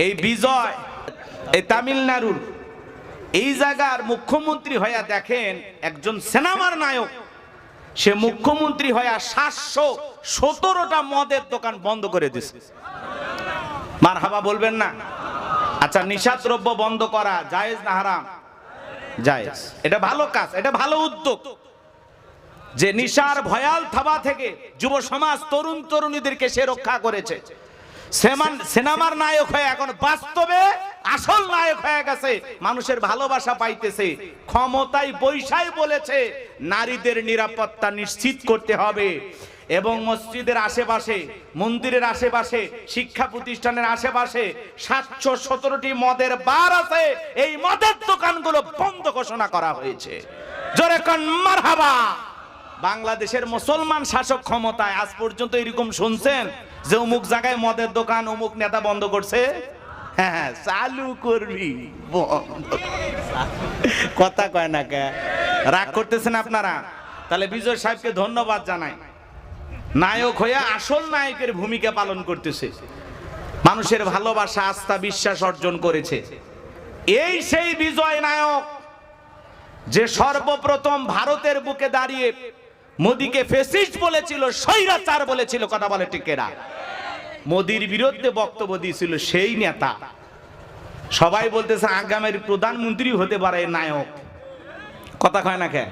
এই বিজয় এই তামিলনাড়ুর এই জায়গার মুখ্যমন্ত্রী হইয়া দেখেন একজন সিনেমার নায়ক সে মুখ্যমন্ত্রী হইয়া 717টা মদের দোকান বন্ধ করে দিয়েছে। মারহাবা বলবেন না? আচ্ছা, নিশাদ্রব্য বন্ধ করা জায়েজ না হারাম? জায়েজ। এটা ভালো কাজ, এটা ভালো উদ্যোগ যে নিশার ভয়াল থাবা থেকে যুব সমাজ তরুণ তরুণীদেরকে সে রক্ষা করেছে। সিনেমার নায়ক হয়ে এখন বাস্তবে আসল নায়ক হয়ে গেছে, মানুষের ভালোবাসা পাইতেছে। ক্ষমতায় বৈশাই বলেছে নারীদের নিরাপত্তা নিশ্চিত করতে হবে এবং মসজিদের আশেপাশে, মন্দিরের আশেপাশে, শিক্ষা প্রতিষ্ঠানের আশেপাশে 717টি মদের বার আছে, এই মদের দোকানগুলো বন্ধ ঘোষণা করা হয়েছে। জোরে কোন মারহাবা। বাংলাদেশের মুসলমান শাসক ক্ষমতায় আজ পর্যন্ত এরকম শুনছেন যে অমুক জায়গায় মদের দোকান অমুক নেতা বন্ধ করছে? হ্যাঁ, চালু করবি, কথা কয় না কে? রাগ করতেছেন আপনারা? তাহলে বিজয় সাহেবকে ধন্যবাদ জানাই, নায়ক হয়ে আসল নায়কের ভূমিকা পালন করতেছে, মানুষের ভালোবাসা আস্থা বিশ্বাস অর্জন করেছে। এই সেই বিজয় নায়ক যে সর্বপ্রথম ভারতের বুকে দাঁড়িয়ে মোদিকে ফ্যাসিস্ট বলেছিল, স্বৈরাচার বলেছিল। কথা বলে ঠিক না? মোদির বিরুদ্ধে বক্তব্য দিয়েছিল সেই নেতা। সবাই বলতেছে আগামীর প্রধানমন্ত্রী হতে পারে নায়ক, কথা কয় না কে?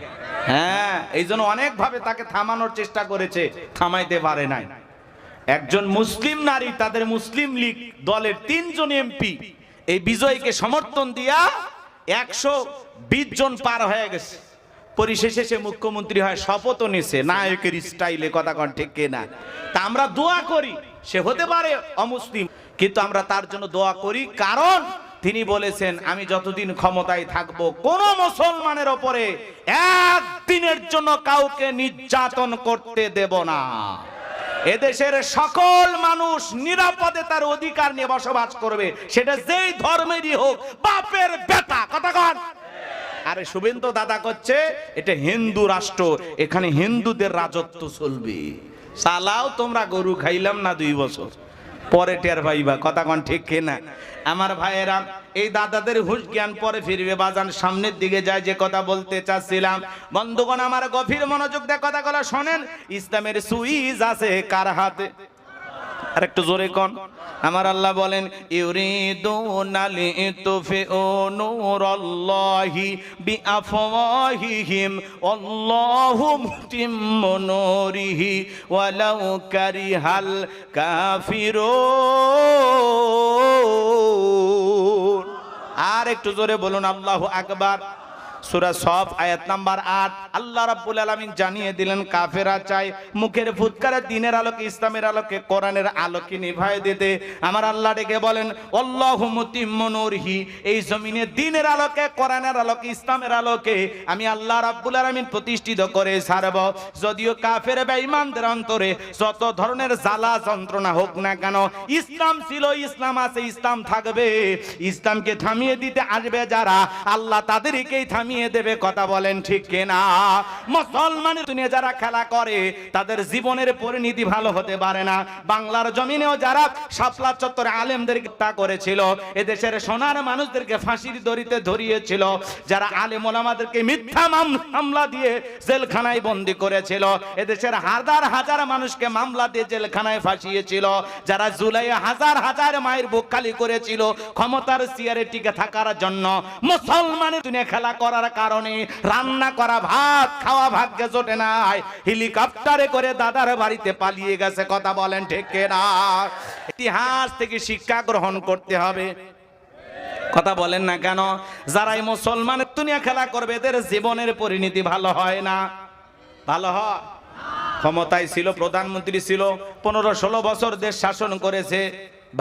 হ্যাঁ, এই জন্য অনেক ভাবে তাকে থামানোর চেষ্টা করেছে, থামাইতে পারে নাই। একজন মুসলিম নারী তাদের মুসলিম লীগ দলের 3 জন এমপি এই বিজয়কে সমর্থন দিয়া 120 জন পার হয়ে গেছে। পরিশেষে সে মুখ্যমন্ত্রী হয়, শপথও নিছে নায়কের স্টাইলে। কথা কন ঠিক না? তা আমরা দোয়া করি, সে হতে পারে অমুসলিম কিন্তু আমরা তার জন্য দোয়া করি, কারণ তিনি বলেছেন আমি যতদিন ক্ষমতায় থাকব কোন মুসলমানের উপরে একদিনের জন্য কাউকে নির্যাতন করতে দেব না। এদেশের সকল মানুষ নিরাপদে তার অধিকার নিয়ে বসবাস করবে, সেটা যেই ধর্মেরই হোক, বাপের বেটা। কথা কন? আরে শুভেন্দু দাদা করছে এটা হিন্দু রাষ্ট্র, এখানে হিন্দুদের রাজত্ব চলবে। সালাও তোমরা গরু খাইলাম না 2 বছর পরে টের পাইবা। কথা কন ঠিক না? আমার ভাইয়েরা, এই দাদাদের হুঁশ জ্ঞান পরে ফিরবে। বাজান সামনের দিকে যায়, যে কথা বলতে চাচ্ছিলাম বন্ধুগণ আমার গভীর মনোযোগ দিয়ে কথাগুলো শোনেন। ইসলামের সুইচ আছে কার হাতে? আর একটু জোরে কোন। আমার আল্লাহ বলেন ইউরিদুনা লিতুফিউ নূরাল্লাহি বিআফওয়াহিহিম আল্লাহু মুতিম্মু নূরিহি ওয়ালাউ কারিহাল কাফিরুন। আর একটু জোরে বলুন আল্লাহু আকবার। সূরা সফ আয়াত নাম্বার 8 আল্লাহ রাব্বুল আলামিন জানিয়ে দিলেন কাফেররা চায় মুখের ফুৎকারে দ্বীনের আলোকে, ইসলামের আলোকে, কোরআনের আলোকে নিভায় দিতে। আমার আল্লাহ ডেকে বলেন আল্লাহু মুতিম্মু নূরিহি, এই জমিনে দ্বীনের আলোকে, কোরআনের আলোকে, ইসলামের আলোকে আমি আল্লাহ রাব্বুল আলামিন প্রতিষ্ঠিত করে ছাড়ব। যদিও কাফের বেঈমানদের অন্তরে যত ধরনের জ্বালা যন্ত্রণা হোক না কেন, ইসলাম ছিল, ইসলাম আছে, ইসলাম থাকবে। ইসলামকে থামিয়ে দিতে আসবে যারা, আল্লাহ তাদেরকেই থামিয়ে দেবে। কথা বলেন ঠিক কিনা? মুসলমানের দুনিয়া যারা খেলা করে তাদের জীবনের পরিণতি ভালো হতে পারে না। বাংলার জমিনেও যারা শাপলা চত্বরে আলেমদেরকে হত্যা করেছিল, এদেশের সোনার মানুষদেরকে ফাঁসির দড়িতে ধরিয়েছিল, যারা আলেম ওলামাদেরকে মিথ্যা মামলা দিয়ে জেলখানায় বন্দী করেছিল, এদেশের হাজার হাজার মানুষকে মামলা দিয়ে জেলখানায় ফাঁসিয়েছিল, যারা জুলাই হাজার হাজার মায়ের বুক খালি করেছিল ক্ষমতার চেয়ারে টিকে থাকার জন্য, মুসলমানের দুনিয়া খেলা করার কারণে রান্না করা ভাত খাওয়া ভাগ্যে জোটে নাই, হেলিকপ্টারে করে দাদার বাড়িতে পালিয়ে গেছে। কথা বলেন ঠিক না? ইতিহাস থেকে শিক্ষা গ্রহণ করতে হবে। কথা বলেন না কেন? যারাই মুসলমানের দুনিয়া খেলা করবে এদের জীবনের পরিণতি ভালো হয় না। ভালো হয়? ক্ষমতায় ছিল, প্রধানমন্ত্রী ছিল, 15-16 বছর দেশ শাসন করেছে,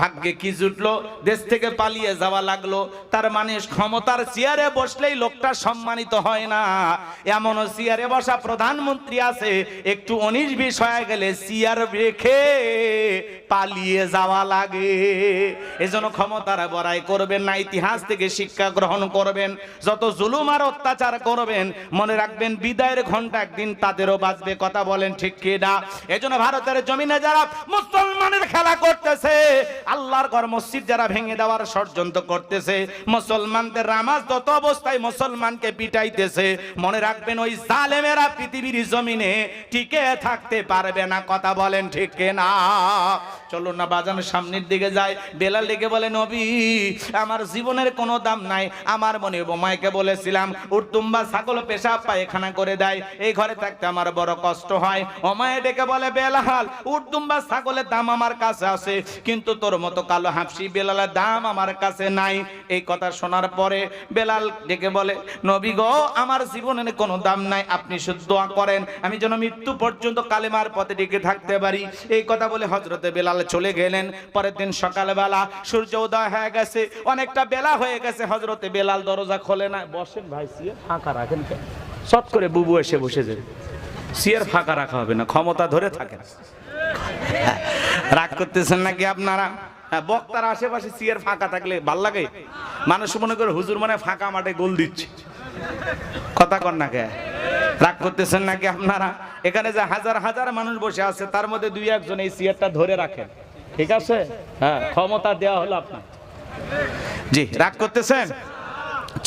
ভাগ্যে কি জুটলো? দেশ থেকে পালিয়ে যাওয়া লাগলো। তার মানে ক্ষমতার চেয়ারে বসলেই লোকটা সম্মানিত হয় না। এমন চেয়ারে বসা প্রধানমন্ত্রী আছে, একটু 19-20 হয়ে গেলে চেয়ার রেখে পালিয়ে যাওয়া লাগে। এজন্য ক্ষমতার বড়াই করবেন না, ইতিহাস থেকে শিক্ষা গ্রহণ করবেন। যত জুলুম আর অত্যাচার করবেন মনে রাখবেন বিদায়ের ঘন্টা একদিন তাদেরও বাজবে। কথা বলেন ঠিক কি না? এজন্য ভারতের জমিনে যারা মুসলমানের খেলা করতেছে আল্লাহর ঘর মসজিদ যারা ভেঙে দেওয়ার ষড়যন্ত্র করতেছে, মুসলমানদের নামাজ যত অবস্থায় মুসলমানকে পিটাইতেছে, মনে রাখবেন ওই জালেমেরা পৃথিবীর জমিনে টিকে থাকতে পারবে না। কথা বলেন ঠিক কিনা? চলুন না বাজান সামনের দিকে যায়। বেলাল ডেকে বলে, নবী আমার জীবনের কোনো দাম নাই, আমার মনে বোমাইকে বলেছিলাম উর্তুম্বা ছাগল পেশাব পায়খানা করে দেয়, এই ঘরে থাকতে আমার বড় কষ্ট হয়। ওমায়ে ডেকে বলে, বেলাল উর্তুম্বা ছাগলের দাম আমার কাছে আছে, কিন্তু তোর মতো কালো হাফসি বেলালের দাম আমার কাছে নাই। এই কথা শোনার পরে বেলাল ডেকে বলে, নবী গো আমার জীবনের কোনো দাম নাই, আপনি শুধু দোয়া করেন আমি যেন মৃত্যু পর্যন্ত কালেমার পথে টিকে থাকতে পারি। এই কথা বলে হযরতে বেলাল চলে গেলেন। পরের দিন সকালবেলা সূর্য উদয় হয়ে গেছে, অনেকটা বেলা হয়ে গেছে, হযরতে বেলাল দরজা খোলে না। বসেন ভাই, সিয়ার ফাঁকা রাখেন কেন? চট করে বুবু এসে বসে যাবে, সিয়ার ফাঁকা রাখা হবে না, ক্ষমতা ধরে থাকেন। রাগ করতেছেন নাকি আপনারা? বক্তার আশেপাশে সিয়ার ফাঁকা থাকলে ভাল লাগে? মানুষ মনে করে হুজুর মানে ফাঁকা মাঠে গোল দিচ্ছে। কথা কর না কে? রাগ করতেছেন নাকি আপনারা? এখানে যে হাজার হাজার মানুষ বসে আছে তার মধ্যে দুই একজন এই সিয়ারটা ধরে রাখেন, ঠিক আছে? হ্যাঁ, ক্ষমতা দেওয়া হলো আপনার। জি, রাগ করতেছেন?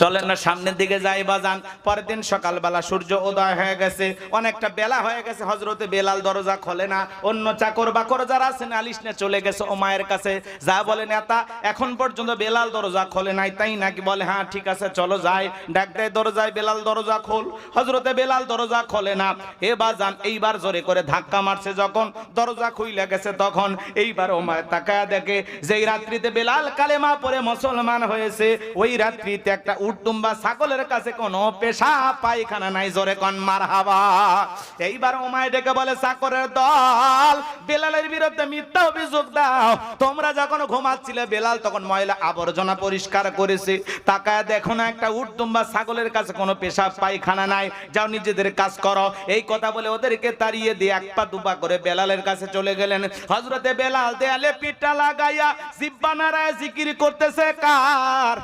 চলেন না সামনের দিকে যাই বাজান। পরের দিন সকালবেলা সূর্য উদয় হয়ে গেছে, অনেকটা বেলা হয়ে গেছে, হযরতে বেলাল দরজা খোলে না। অন্য চাকর বাকর যারা আছেন নালিশ নিয়ে চলে গেছে ওমায়ের কাছে, যা বলে নেতা এখন পর্যন্ত বেলাল দরজা খোলে নাই, তাই নাকি? বলে হ্যাঁ ঠিক আছে চলো যাই। ডাক দেয় দরজায়, বেলাল দরজা খোল। হযরতে বেলাল দরজা খোলে না। এ বাজান এইবার জোরে করে ধাক্কা মারছে, যখন দরজা খুইলে গেছে তখন এইবার ওমায় তাকায়া দেখে যেই রাত্রিতে বেলাল কালেমা পড়ে মুসলমান হয়েছে, ওই রাত্রিতে একটা উটদুম্বা ছাগলের কাছে কোনো পেশাব পায়খানা নাই। জোরে কোন মারহাবা। এইবার ওমায় ডেকে বলে, চাকরের দল বেলালের বিরুদ্ধে মিথ্যা অভিযোগ দাও, তোমরা যখন ঘুমাচ্ছিলে বেলাল তখন ময়লা আবর্জনা পরিষ্কার করেছে, তাকায় দেখো না একটা উটদুম্বা ছাগলের কাছে কোনো পেশাব পায়খানা নাই, যাও নিজেদের কাজ করো। এই কথা বলে ওদেরকে তাড়িয়ে দিয়ে এক পা দুপা করে বেলালের কাছে চলে গেলেন। হযরতে বেলাল দেয়ালে পিঠটা লাগাইয়া জিহ্বা নাড়ায় জিকির করতেছে কার?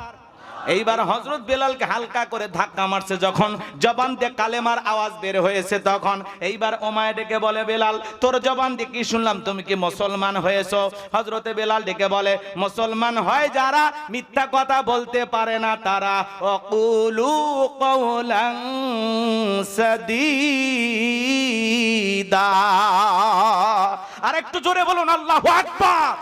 এইবার হযরত বেলালকে হালকা করে ধাক্কা মারছে, যখন জবান দিয়ে কালেমার আওয়াজ বের হয়েছে তখন এইবার ওমায় ডেকে বলে, বেলাল তোর জবান দিয়ে কি শুনলাম, তুমি কি মুসলমান হয়েছো? হযরতে বেলাল ডেকে বলে, মুসলমান হয় যারা মিথ্যা কথা বলতে পারে না তারা। ওয়াকুলু কওলান সাদীদা। আর একটু জোরে বলুন আল্লাহু আকবার।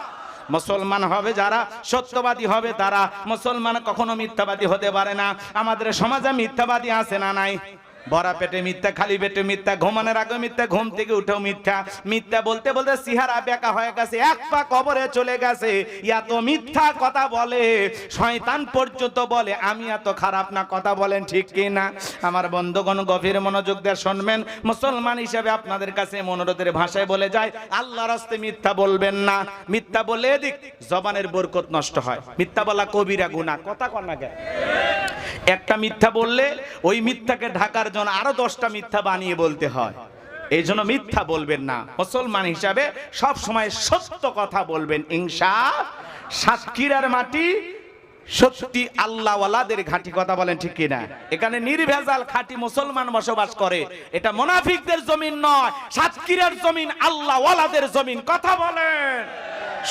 মুসলমান হবে যারা, সত্যবাদী হবে তারা। মুসলমান কখনো মিথ্যাবাদী হতে পারে না। আমাদের সমাজে মিথ্যাবাদী আছে না নাই? ভরা পেটে মিথ্যা, খালি পেটে মিথ্যা, ঘুমানোর আগে মিথ্যা, ঘুম থেকে উঠেও মিথ্যা। মিথ্যা বলতে বলতে চেহারা বেঁকা হয়ে গেছে, এক পা কবরে চলে গেছে। এত মিথ্যা কথা বলে শয়তান পর্যন্ত বলে আমি এত খারাপ না। কথা বলেন ঠিক কি না? আমার বন্ধুগণ গভীর মনোযোগ দিয়ে শুনবেন। মুসলমান হিসেবে আপনাদের কাছে অনুরোধের ভাষায় বলে যায়, আল্লাহর রাস্তে মিথ্যা বলবেন না। মিথ্যা বলে এদিক জবানের বরকত নষ্ট হয়। মিথ্যা বলা কবিরা গুনাহ। কথা কর না কেন? একটা মিথ্যা বললে ওই মিথ্যাকে ঢাকার জন্য আরো 10টা মিথ্যা বানিয়ে বলতে হয়। এই জন্য মিথ্যা বলবেন না। মুসলমান হিসাবে সব সময় সত্য কথা বলবেন। ইনশাআল্লাহ। সাতক্ষীরার মাটি সত্যি আল্লাহওয়ালাদের ঘাঁটি। কথা বলেন ঠিক কিনা? এখানে নির্ভেজাল খাঁটি মুসলমান বসবাস করে। এটা মুনাফিকদের জমিন নয়, সাতক্ষীরার জমিন আল্লাহওয়ালাদের জমিন। কথা বলেন।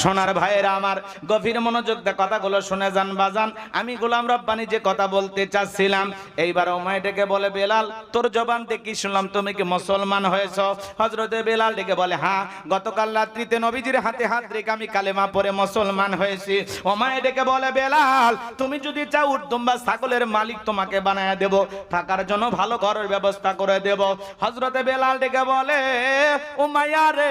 সোনার ভাইয়েরা আমার, গভীর মনোযোগ দিয়ে কথাগুলো শুনে যান বাজান। আমি গোলাম রব্বানি যে কথা বলতে চাচ্ছিলাম, এইবার ওমায় ডেকে বলে, বেলাল তোর জবান থেকে কি শুনলাম, তুমি কি মুসলমান হয়েছো? হযরতে বেলাল ডেকে বলে, হ্যাঁ গতকাল রাত্রিতে নবীজির হাতে হাত রেখে আমি কালেমা পড়ে মুসলমান হয়েছি। ওমায় ডেকে বলে, বেলাল তুমি যদি চাও উটদুম্বা ছাগলের মালিক তোমাকে বানায় দেব, থাকার জন্য ভালো ঘরের ব্যবস্থা করে দেব। হযরতে বেলাল ডেকে বলে, উমাইয়া রে,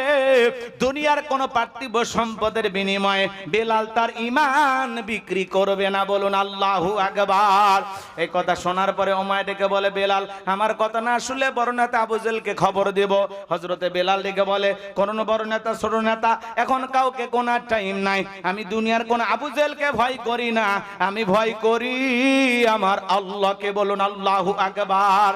দুনিয়ার কোন পার্থিব সম্পদের বিনিময়ে বেলাল তার ঈমান বিক্রি করবে না। বলুন আল্লাহু আকবার। এই কথা শোনার পরে ওমায় ডেকে বলে, বেলাল আমার কথা না শুনলে বড় নেতা আবু জেহেলকে খবর দেব। হযরতে বেলাল ডেকে বলে, কোন বড় নেতা ছোট নেতা এখন কাউকে কোন টাইম নাই। আমি দুনিয়ার কোন আবু জেহেলকে ভয় করি না, আমি ভয় করি আমার আল্লাহকে। বলুন আল্লাহু আকবার।